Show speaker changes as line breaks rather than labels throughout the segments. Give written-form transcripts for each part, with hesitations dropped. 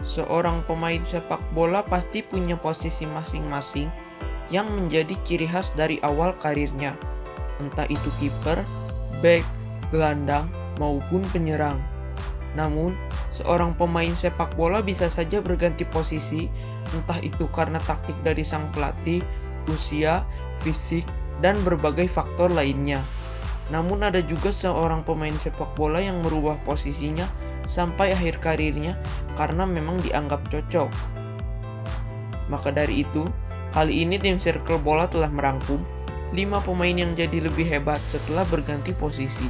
Seorang pemain sepak bola pasti punya posisi masing-masing yang menjadi ciri khas dari awal karirnya, entah itu kiper, bek, gelandang, maupun penyerang. Namun, seorang pemain sepak bola bisa saja berganti posisi, entah itu karena taktik dari sang pelatih, usia, fisik, dan berbagai faktor lainnya. Namun ada juga seorang pemain sepak bola yang merubah posisinya sampai akhir karirnya karena memang dianggap cocok. Maka dari itu, kali ini tim Circle Bola telah merangkum 5 pemain yang jadi lebih hebat setelah berganti posisi.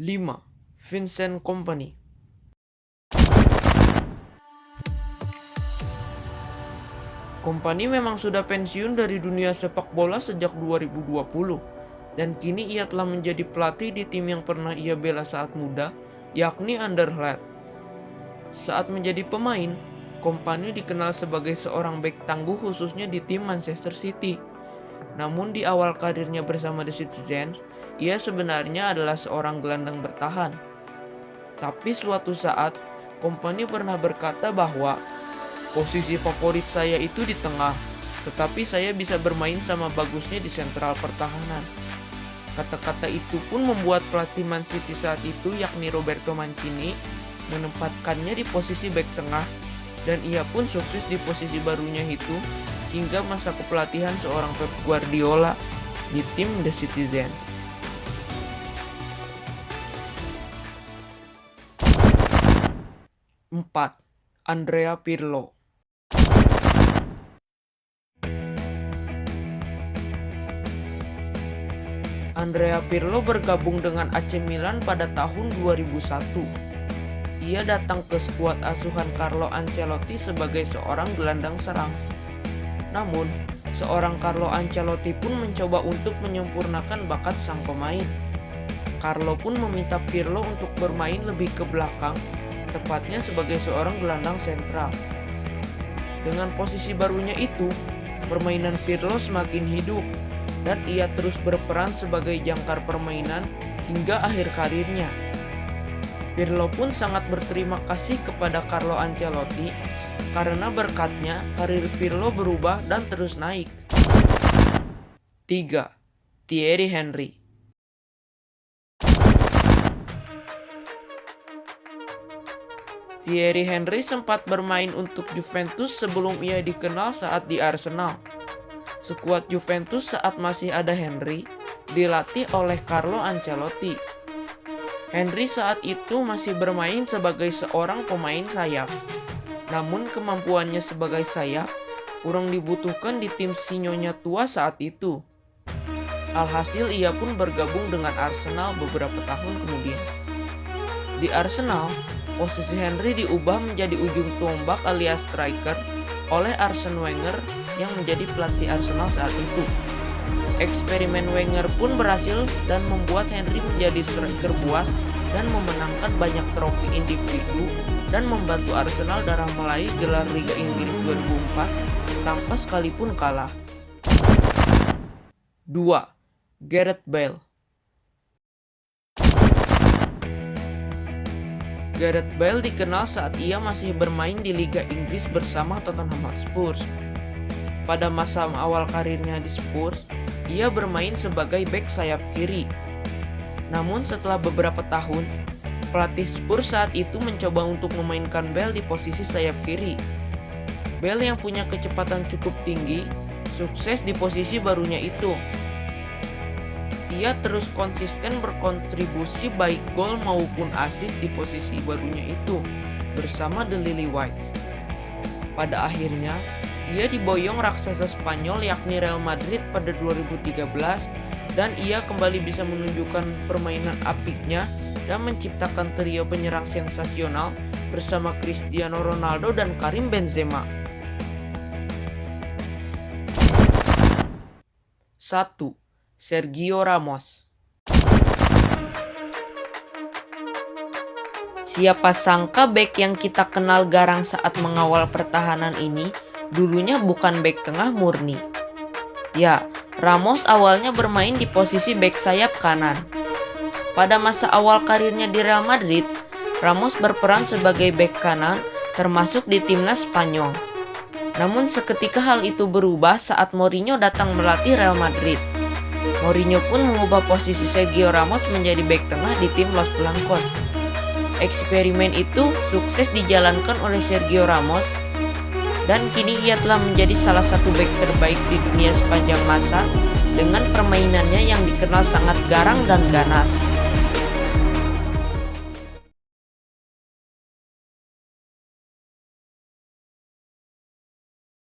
5. Vincent Kompany. Kompany memang sudah pensiun dari dunia sepak bola sejak 2020 dan kini ia telah menjadi pelatih di tim yang pernah ia bela saat muda, yakni Anderlecht. Saat menjadi pemain, Kompany dikenal sebagai seorang bek tangguh khususnya di tim Manchester City. Namun di awal karirnya bersama The Citizens, ia sebenarnya adalah seorang gelandang bertahan. Tapi suatu saat, Kompany pernah berkata bahwa posisi favorit saya itu di tengah, tetapi saya bisa bermain sama bagusnya di sentral pertahanan. Kata-kata itu pun membuat pelatih Man City saat itu, yakni Roberto Mancini, menempatkannya di posisi bek tengah, dan ia pun sukses di posisi barunya itu hingga masa kepelatihan seorang Pep Guardiola di tim The Citizens. 4. Andrea Pirlo. Andrea Pirlo bergabung dengan AC Milan pada tahun 2001. Ia datang ke skuad asuhan Carlo Ancelotti sebagai seorang gelandang serang. Namun, seorang Carlo Ancelotti pun mencoba untuk menyempurnakan bakat sang pemain. Carlo pun meminta Pirlo untuk bermain lebih ke belakang, tepatnya sebagai seorang gelandang sentral. Dengan posisi barunya itu, permainan Pirlo semakin hidup dan ia terus berperan sebagai jangkar permainan hingga akhir karirnya. Pirlo pun sangat berterima kasih kepada Carlo Ancelotti karena berkatnya karir Pirlo berubah dan terus naik. 3. Thierry Henry. Thierry Henry sempat bermain untuk Juventus sebelum ia dikenal saat di Arsenal. Skuad Juventus saat masih ada Henry dilatih oleh Carlo Ancelotti. Henry saat itu masih bermain sebagai seorang pemain sayap. Namun kemampuannya sebagai sayap kurang dibutuhkan di tim sinyonya tua saat itu. Alhasil ia pun bergabung dengan Arsenal beberapa tahun kemudian. Di Arsenal, posisi Henry diubah menjadi ujung tombak alias striker oleh Arsene Wenger yang menjadi pelatih Arsenal saat itu. Eksperimen Wenger pun berhasil dan membuat Henry menjadi striker buas dan memenangkan banyak trofi individu dan membantu Arsenal dalam meraih gelar Liga Inggris 2004 tanpa sekalipun kalah. 2. Gareth Bale. Gareth Bale dikenal saat ia masih bermain di Liga Inggris bersama Tottenham Hotspur. Pada masa awal karirnya di Spurs, ia bermain sebagai bek sayap kiri. Namun setelah beberapa tahun, pelatih Spurs saat itu mencoba untuk memainkan Bale di posisi sayap kiri. Bale yang punya kecepatan cukup tinggi, sukses di posisi barunya itu. Ia terus konsisten berkontribusi baik gol maupun assist di posisi barunya itu bersama The Lily Whites. Pada akhirnya, ia diboyong raksasa Spanyol yakni Real Madrid pada 2013 dan ia kembali bisa menunjukkan permainan apiknya dan menciptakan trio penyerang sensasional bersama Cristiano Ronaldo dan Karim Benzema. 1. Sergio Ramos. Siapa sangka bek yang kita kenal garang saat mengawal pertahanan ini dulunya bukan bek tengah murni. Ya, Ramos awalnya bermain di posisi bek sayap kanan. Pada masa awal karirnya di Real Madrid, Ramos berperan sebagai bek kanan termasuk di timnas Spanyol. Namun seketika hal itu berubah saat Mourinho datang melatih Real Madrid. Mourinho pun mengubah posisi Sergio Ramos menjadi bek tengah di tim Los Blancos. Eksperimen itu sukses dijalankan oleh Sergio Ramos dan kini ia telah menjadi salah satu bek terbaik di dunia sepanjang masa dengan permainannya yang dikenal sangat garang dan ganas.